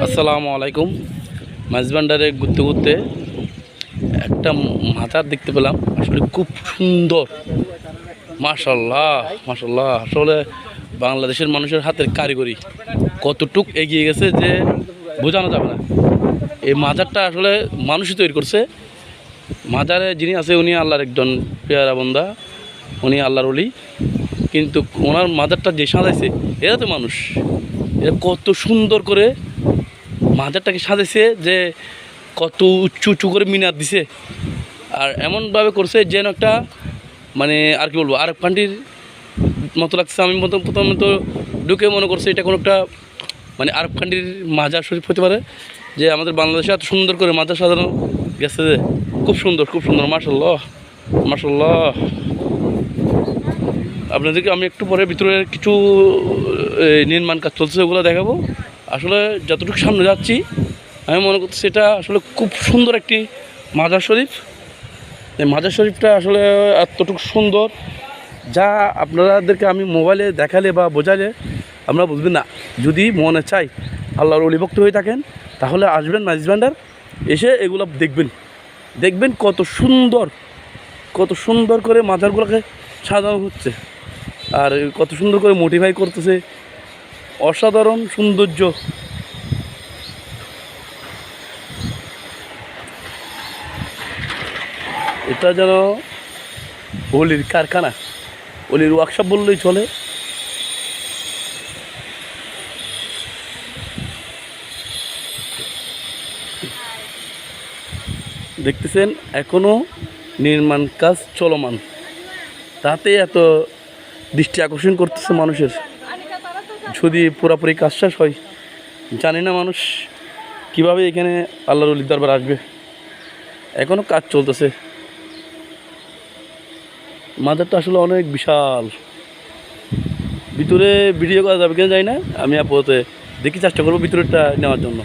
আসসালামু আলাইকুম। মাঝবান্ডারে ঘুরতে ঘুরতে একটা মাজার দেখতে পেলাম, আসলে খুব সুন্দর। মাশাল্লাহ মাশাল্লাহ, আসলে বাংলাদেশের মানুষের হাতের কারিগরি কতটুক এগিয়ে গেছে যে বোঝানো যাবে না। এই মাজারটা আসলে মানুষই তৈরি করছে। মাজারে যিনি আছে উনি আল্লাহর একজন পেয়ারা বন্দা, উনি আল্লাহর ওলি, কিন্তু ওনার মাজারটা যে সাজাইছে এরা তো মানুষ। এরা কত সুন্দর করে মাজারটাকে সাজাইছে, যে কত উঁচু উঁচু করে মিনার দিছে, আর এমনভাবে করছে যেন একটা মানে আর কি বলবো, আরব কান্ট্রির মতো লাগছে। আমি প্রথমে তো ঢুকে মনে করছি এটা কোনো একটা মানে আরব কান্ট্রির মাজার শরীফ হতে পারে, যে আমাদের বাংলাদেশে এত সুন্দর করে মাজার সাজানো গেছে, যে খুব সুন্দর খুব সুন্দর। মাশাল্লাহ মাশাল্লাহ। আপনাদেরকে আমি একটু পরে ভিতরে কিছু নির্মাণ কাজ চলছে ওগুলো দেখাবো। আসলে যতটুকু সামনে যাচ্ছি আমি মনে করছি এটা আসলে খুব সুন্দর একটি মাজার শরীফ। এই মাজার শরীফটা আসলে এতটুকু সুন্দর যা আপনাদেরকে আমি মোবাইলে দেখালে বা বোঝালে আমরা বুঝবেন না। যদি মনে চাই আল্লাহর অলিভক্ত হয়ে থাকেন তাহলে আসবেন মাঝবান্ডার, এসে এগুলো দেখবেন কত সুন্দর করে মাজারগুলোকে সাজানো হচ্ছে, আর কত সুন্দর করে মোটিফাই করতেছে। অসাধারণ সৌন্দর্য। এটা যেন অলির কারখানা, অলির ওয়ার্কশপ বললেই চলে। দেখতেছেন এখনও নির্মাণ কাজ চলমান, তাতে এত দৃষ্টি আকর্ষণ করতেছে মানুষের। যদি পুরোপুরি কাজ শেষ হয় জানি না মানুষ কীভাবে এখানে আল্লাহর ওলির দরবার আসবে। এখনও কাজ চলতেছে। মাজারটা আসলে অনেক বিশাল, ভিতরে ভিডিও করা যাবে কিনা জানি না। আমি আপাতত দেখি চেষ্টা করবো ভিতরেরটা নেওয়ার জন্য।